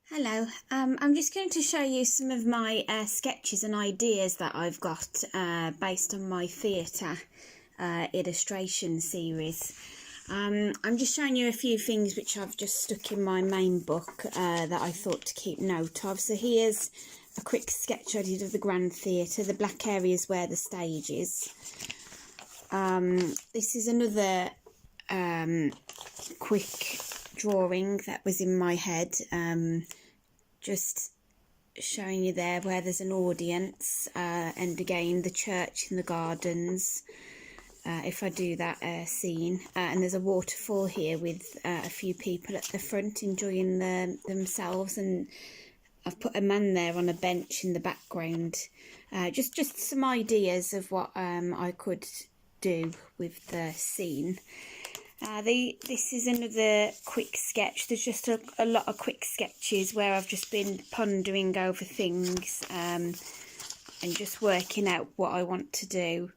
Hello, I'm just going to show you some of my sketches and ideas that I've got based on my theatre illustration series. I'm just showing you a few things which I've just stuck in my main book that I thought to keep note of. So here's a quick sketch I did of the Grand Theatre. The black area is where the stage is. This is another quick drawing that was in my head, just showing you there where there's an audience, and again the church and the gardens, if I do that scene, and there's a waterfall here with a few people at the front enjoying themselves, and I've put a man there on a bench in the background. Just some ideas of what I could do with the scene. This is another quick sketch. There's just a lot of quick sketches where I've just been pondering over things and just working out what I want to do.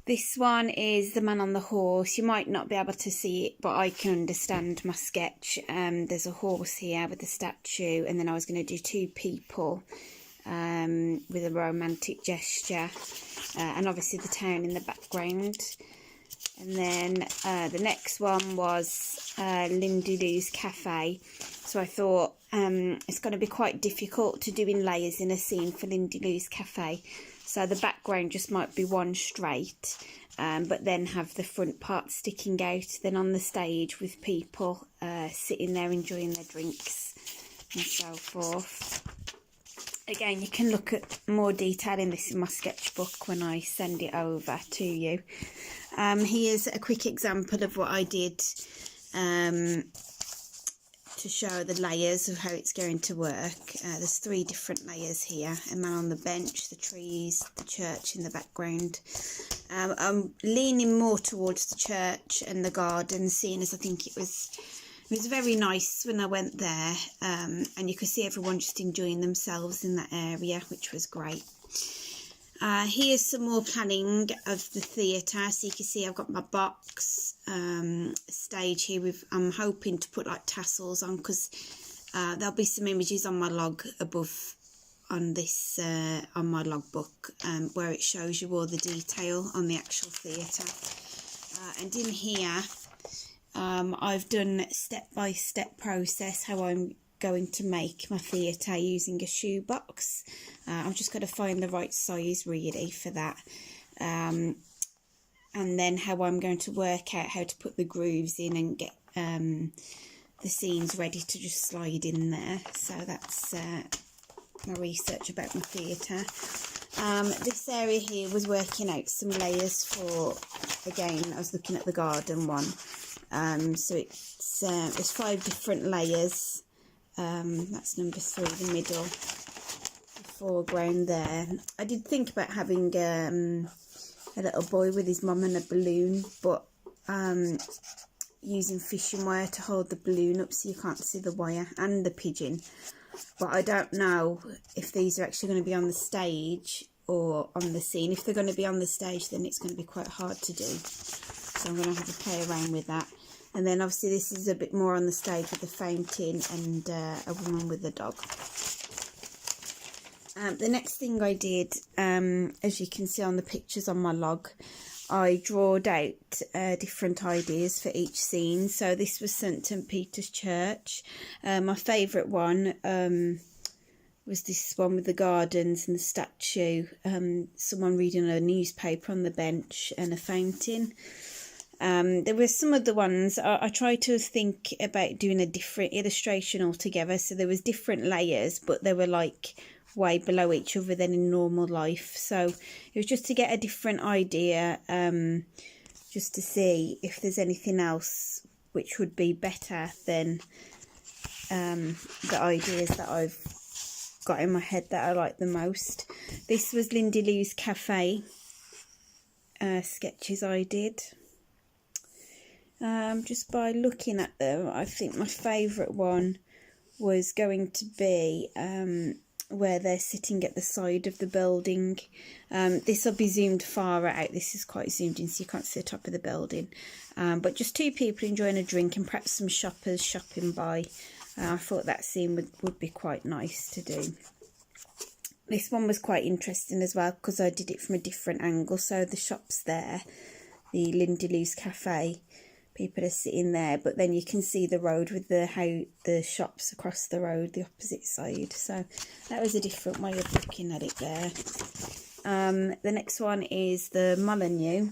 This one is the man on the horse. You might not be able to see it, but I can understand my sketch. There's a horse here with a statue, and then I was going to do two people with a romantic gesture, and obviously the town in the background. And then the next one was Lindy Lou's Cafe. So I thought it's going to be quite difficult to do in layers in a scene for Lindy Lou's Cafe. So the background just might be one straight, but then have the front part sticking out. Then on the stage with people sitting there enjoying their drinks and so forth. Again, you can look at more detail in this in my sketchbook when I send it over to you. Here's a quick example of what I did to show the layers of how it's going to work. There's three different layers here: a man on the bench, the trees, the church in the background. I'm leaning more towards the church and the garden, seeing as I think it was very nice when I went there, and you could see everyone just enjoying themselves in that area, which was great. Here's some more planning of the theatre. So you can see I've got my box stage here with, I'm hoping to put like tassels on, because there'll be some images on my log above on this on my logbook, where it shows you all the detail on the actual theatre. And in here I've done step-by-step process how I'm going to make my theatre using a shoebox. I've just got to find the right size really for that, and then how I'm going to work out how to put the grooves in and get the scenes ready to just slide in there. So that's my research about my theatre. This area here was working out some layers for, again, I was looking at the garden one. So it's 5 different layers. That's number 3, the middle, the foreground there. I did think about having a little boy with his mum and a balloon, but using fishing wire to hold the balloon up so you can't see the wire, and the pigeon. But I don't know if these are actually going to be on the stage or on the scene. If they're going to be on the stage, then it's going to be quite hard to do. So I'm going to have to play around with that. And then obviously this is a bit more on the stage with the fountain and a woman with a dog. The next thing I did, as you can see on the pictures on my log, I drawed out different ideas for each scene. So this was St Peter's Church. My favourite one was this one with the gardens and the statue, someone reading a newspaper on the bench, and a fountain. There were some other ones. I tried to think about doing a different illustration altogether. So there was different layers, but they were like way below each other than in normal life. So it was just to get a different idea, just to see if there's anything else which would be better than the ideas that I've got in my head that I like the most. This was Lindy Lou's Cafe sketches I did. Just by looking at them, I think my favourite one was going to be where they're sitting at the side of the building. This will be zoomed far out. This is quite zoomed in, so you can't see the top of the building. But just 2 people enjoying a drink, and perhaps some shoppers shopping by. I thought that scene would be quite nice to do. This one was quite interesting as well because I did it from a different angle. So the shop's there, the Lorente-Shore cafe, people are sitting there, but then you can see the road with the shops across the road, the opposite side. So that was a different way of looking at it there. The next one is the Molyneux.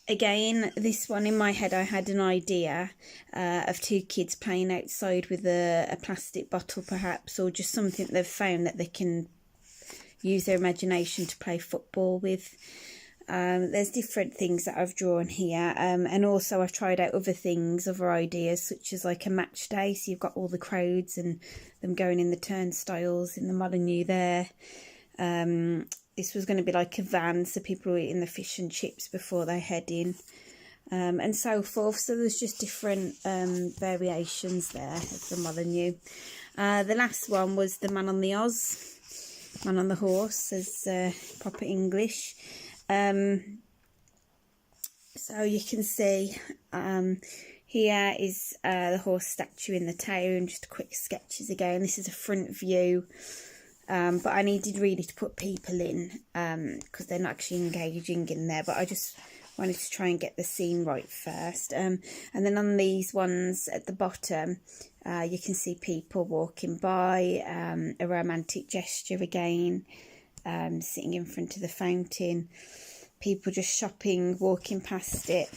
Again, this one in my head, I had an idea of two kids playing outside with a plastic bottle perhaps, or just something they've found that they can use their imagination to play football with. There's different things that I've drawn here, and also I've tried out other ideas, such as like a match day, so you've got all the crowds and them going in the turnstiles in the Molyneux there. This was going to be like a van, so people were eating the fish and chips before they head in, and so forth. So there's just different variations there of the Molyneux. The last one was the man on the man on the horse, as proper English. So you can see here is the horse statue in the town, just quick sketches again. This is a front view. But I needed really to put people in because they're not actually engaging in there, but I just wanted to try and get the scene right first. And then on these ones at the bottom, you can see people walking by, a romantic gesture again, sitting in front of the fountain, people just shopping, walking past it,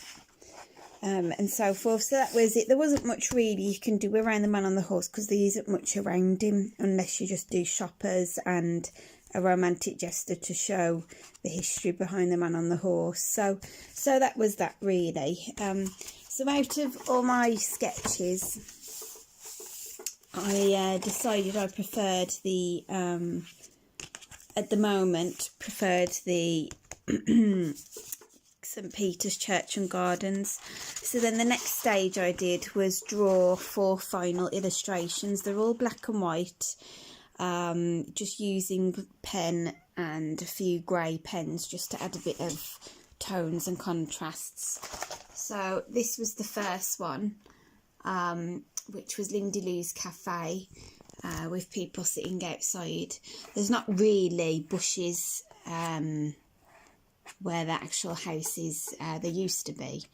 and so forth. So that was it. There wasn't much really you can do around the man on the horse because there isn't much around him unless you just do shoppers and a romantic gesture to show the history behind the man on the horse. So that was that really. So out of all my sketches, I decided I preferred the at the moment the St Peter's Church and Gardens. So then the next stage I did was draw 4 final illustrations. They're all black and white, just using pen and a few grey pens just to add a bit of tones and contrasts. So this was the first one, which was Lorente-Shore cafe, with people sitting outside. There's not really bushes where the actual house is. There used to be,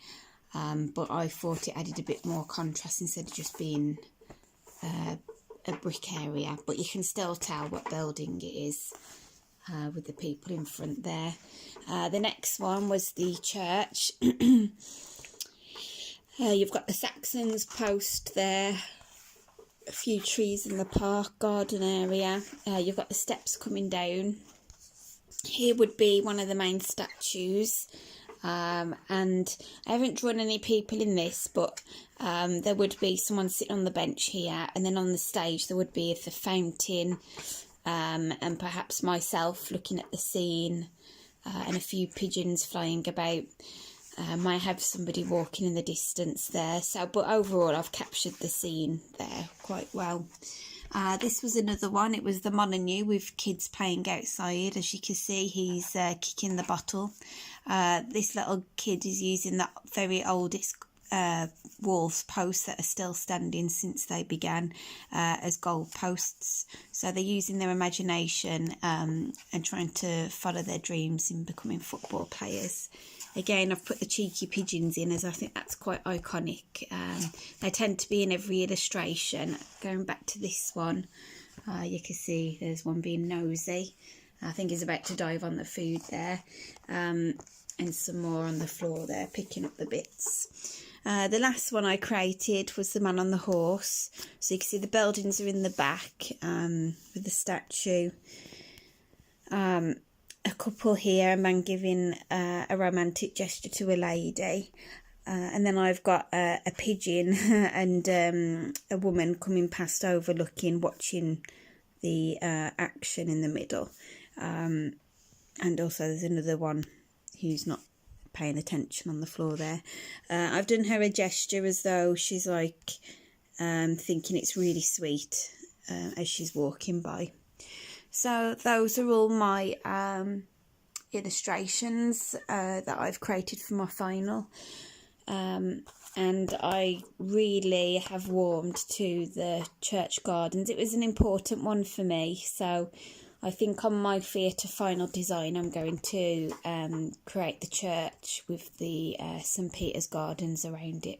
but I thought it added a bit more contrast instead of just being a brick area, but you can still tell what building it is with the people in front there. The next one was the church. You've got the Saxons post there, a few trees in the park, garden area. You've got the steps coming down. Here would be one of the main statues, and I haven't drawn any people in this, but there would be someone sitting on the bench here, and then on the stage there would be the fountain, and perhaps myself looking at the scene, and a few pigeons flying about. Might have somebody walking in the distance there. So, but overall I've captured the scene there quite well. This was another one. It was the Molyneux with kids playing outside. As you can see, he's kicking the bottle. This little kid is using the very oldest walls posts that are still standing since they began as goal posts. So they're using their imagination and trying to follow their dreams in becoming football players. Again, I've put the cheeky pigeons in as I think that's quite iconic. They tend to be in every illustration. Going back to this one, you can see there's one being nosy. I think he's about to dive on the food there. And some more on the floor there, picking up the bits. The last one I created was the man on the horse. So you can see the buildings are in the back with the statue. A couple here, a man giving a romantic gesture to a lady, and then I've got a pigeon and a woman coming past overlooking, watching the action in the middle, and also there's another one who's not paying attention on the floor there. I've done her a gesture as though she's like thinking it's really sweet as she's walking by. So those are all my illustrations that I've created for my final. and I really have warmed to the church gardens. It was an important one for me, so I think on my theatre final design I'm going to create the church with the St Peter's gardens around it.